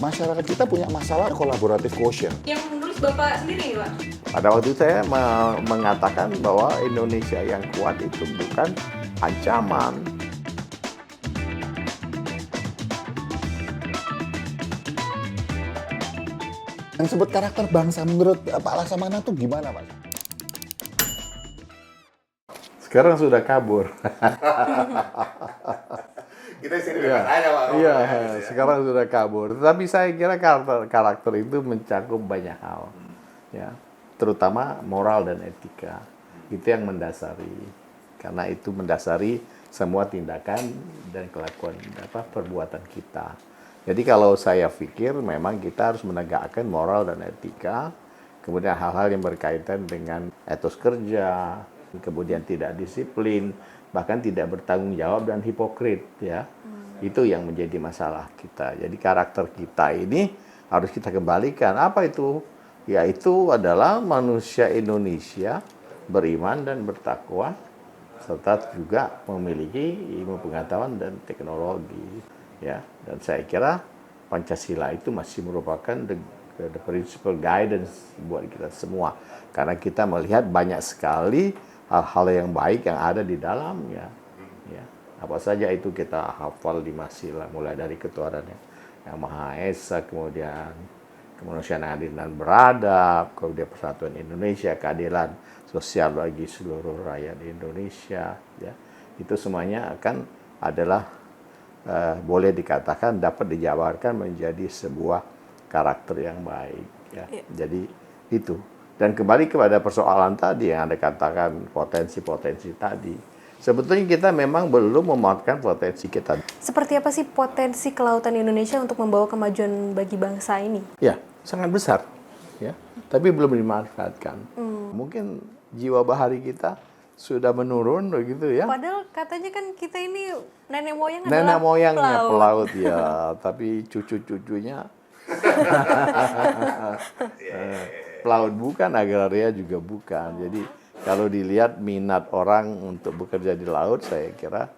Masyarakat kita punya masalah kolaboratif quotient. Yang menulis Bapak sendiri, Pak? Pada waktu itu saya mengatakan bahwa Indonesia yang kuat itu bukan ancaman. Yang sebut karakter bangsa menurut Pak Laksamana itu gimana, Pak? Sekarang sudah kabur. Kita sering aja, Pak. Iya, sekarang sudah kabur. Tetapi saya kira karakter itu mencakup banyak hal, ya, terutama moral dan etika. Itu yang mendasari, karena itu mendasari semua tindakan dan kelakuan perbuatan kita. Jadi kalau saya pikir memang kita harus menegakkan moral dan etika, kemudian hal-hal yang berkaitan dengan etos kerja, kemudian tidak disiplin, bahkan tidak bertanggung jawab dan hipokrit, ya. Itu yang menjadi masalah kita. Jadi karakter kita ini harus kita kembalikan. Apa itu? Yaitu adalah manusia Indonesia beriman dan bertakwa, serta juga memiliki ilmu pengetahuan dan teknologi, ya. Dan saya kira Pancasila itu masih merupakan the principal guidance buat kita semua, karena kita melihat banyak sekali hal-hal yang baik yang ada di dalamnya, ya. Apa saja itu kita hafal di Masila, mulai dari ketuhanan yang Maha Esa, kemudian kemanusiaan adil dan beradab, kemudian persatuan Indonesia, keadilan sosial bagi seluruh rakyat Indonesia, ya. Itu semuanya akan adalah boleh dikatakan dapat dijabarkan menjadi sebuah karakter yang baik, ya. Jadi itu. Dan kembali kepada persoalan tadi yang Anda katakan, potensi-potensi tadi. Sebetulnya kita memang belum memanfaatkan potensi kita. Seperti apa sih potensi kelautan Indonesia untuk membawa kemajuan bagi bangsa ini? Ya, sangat besar, ya. Tapi belum dimanfaatkan. Mungkin jiwa bahari kita sudah menurun begitu, ya. Padahal katanya kan kita ini nenek moyang Nenek adalah moyangnya pelaut. pelaut, ya. Tapi cucu-cucunya pelaut bukan, agraria juga bukan. Jadi kalau dilihat minat orang untuk bekerja di laut, saya kira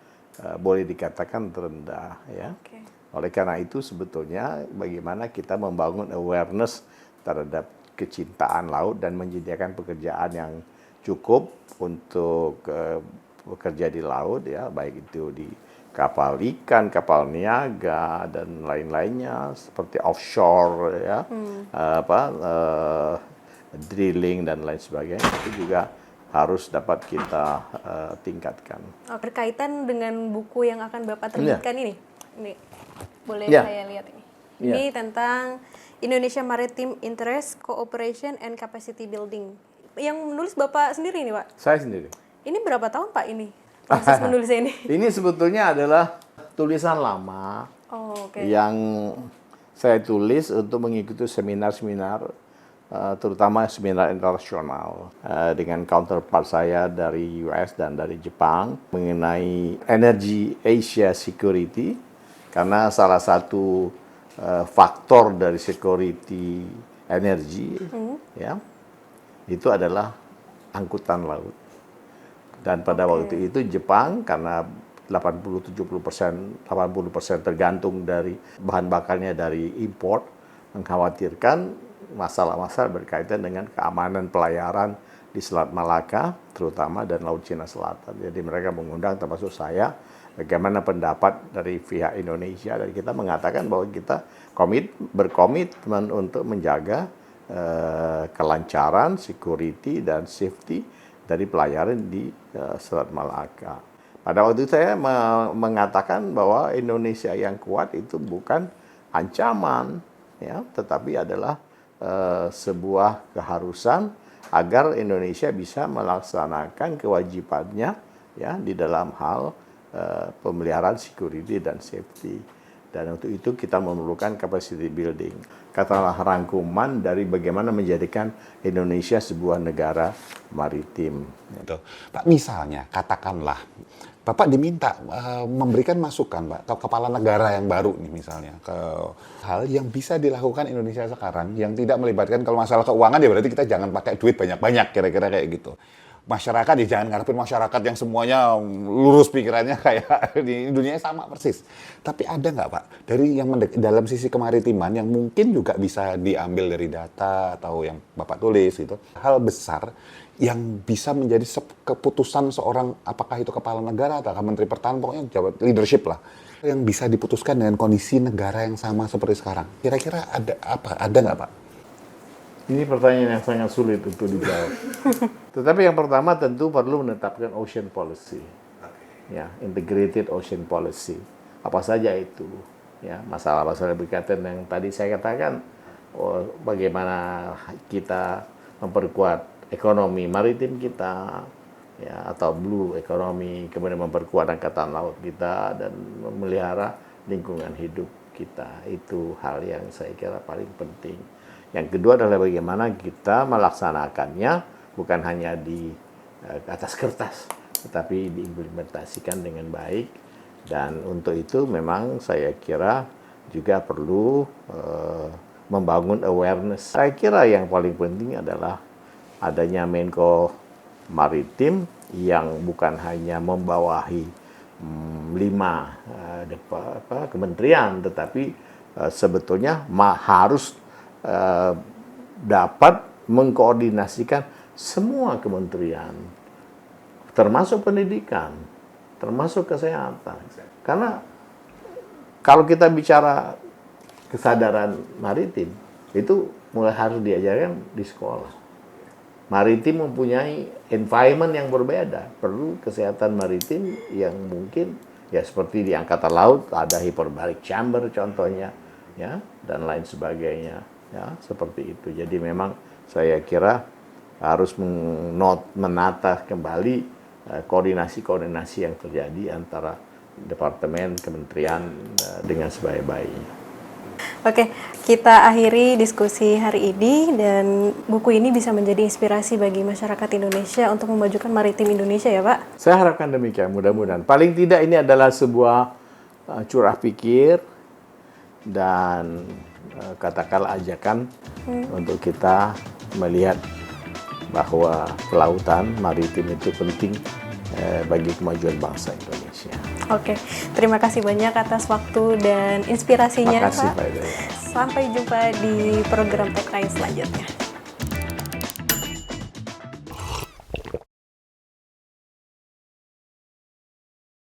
boleh dikatakan terendah, ya. Oke. Oleh karena itu sebetulnya bagaimana kita membangun awareness terhadap kecintaan laut dan menyediakan pekerjaan yang cukup untuk bekerja di laut, ya, baik itu di kapal ikan, kapal niaga dan lain-lainnya seperti offshore, ya, drilling dan lain sebagainya, itu juga harus dapat kita tingkatkan. Berkaitan dengan buku yang akan Bapak terbitkan ini boleh Ya. saya lihat ini. Ya. Ini tentang Indonesia Maritime Interest Cooperation and Capacity Building. Yang menulis Bapak sendiri nih, Pak? Saya sendiri. Ini berapa tahun, Pak, ini proses menulisnya ini? Ini sebetulnya adalah tulisan lama Oh, oke. yang saya tulis untuk mengikuti seminar-seminar, terutama seminar internasional dengan counterpart saya dari US dan dari Jepang mengenai energy Asia security, karena salah satu faktor dari security energi, ya, itu adalah angkutan laut. Dan pada waktu itu Jepang, karena 80% tergantung dari bahan bakarnya dari import, mengkhawatirkan masalah-masalah berkaitan dengan keamanan pelayaran di Selat Malaka, terutama dan Laut Cina Selatan. Jadi mereka mengundang termasuk saya, bagaimana pendapat dari pihak Indonesia, dan kita mengatakan bahwa kita berkomitmen untuk menjaga kelancaran, security dan safety dari pelayaran di Selat Malaka. Pada waktu itu saya mengatakan bahwa Indonesia yang kuat itu bukan ancaman, ya, tetapi adalah sebuah keharusan agar Indonesia bisa melaksanakan kewajibannya, ya, di dalam hal pemeliharaan security dan safety. Dan untuk itu kita memerlukan capacity building. Katakanlah rangkuman dari bagaimana menjadikan Indonesia sebuah negara maritim. Betul. Pak, misalnya, katakanlah, Bapak diminta memberikan masukan, Pak, ke kepala negara yang baru nih misalnya, ke hal yang bisa dilakukan Indonesia sekarang, yang tidak melibatkan, kalau masalah keuangan ya berarti kita jangan pakai duit banyak-banyak, kira-kira kayak gitu. masyarakat ya jangan ngarepin masyarakat yang semuanya lurus pikirannya kayak di dunia sama persis. Tapi ada nggak Pak dari yang dalam sisi kemaritiman yang mungkin juga bisa diambil dari data atau yang Bapak tulis gitu, hal besar yang bisa menjadi keputusan seorang, apakah itu kepala negara atau menteri pertahanan, pokoknya jabat leadership lah, yang bisa diputuskan dengan kondisi negara yang sama seperti sekarang. Kira-kira ada apa? Ada nggak Pak? Ini pertanyaan yang sangat sulit untuk dijawab. Tetapi yang pertama tentu perlu menetapkan ocean policy, ya, integrated ocean policy. Apa saja itu? Ya, masalah-masalah berkaitan yang tadi saya katakan, bagaimana kita memperkuat ekonomi maritim kita, ya, atau blue ekonomi, kemudian memperkuat angkatan laut kita dan memelihara lingkungan hidup kita. Itu hal yang saya kira paling penting. Yang kedua adalah bagaimana kita melaksanakannya bukan hanya di atas kertas, tetapi diimplementasikan dengan baik. Dan untuk itu memang saya kira juga perlu membangun awareness. Saya kira yang paling penting adalah adanya Menko Maritim yang bukan hanya membawahi 5 kementerian, tetapi sebetulnya harus dapat mengkoordinasikan semua kementerian, termasuk pendidikan, termasuk kesehatan. Karena kalau kita bicara kesadaran maritim, itu mulai harus diajarkan di sekolah. Maritim mempunyai environment yang berbeda, perlu kesehatan maritim yang mungkin ya seperti di angkatan laut ada hyperbaric chamber contohnya, ya, dan lain sebagainya, ya, seperti itu. Jadi memang saya kira harus menata kembali koordinasi-koordinasi yang terjadi antara departemen, kementerian dengan sebaik-baiknya. Oke, kita akhiri diskusi hari ini dan buku ini bisa menjadi inspirasi bagi masyarakat Indonesia untuk memajukan maritim Indonesia ya Pak? Saya harapkan demikian, mudah-mudahan. Paling tidak ini adalah sebuah curah pikir dan katakanlah ajakan untuk kita melihat bahwa kelautan maritim itu penting bagi kemajuan bangsa Indonesia. Oke, terima kasih banyak atas waktu dan inspirasinya Terima kasih, Pak. Pak Hidayat. Sampai jumpa di program Tech Time selanjutnya.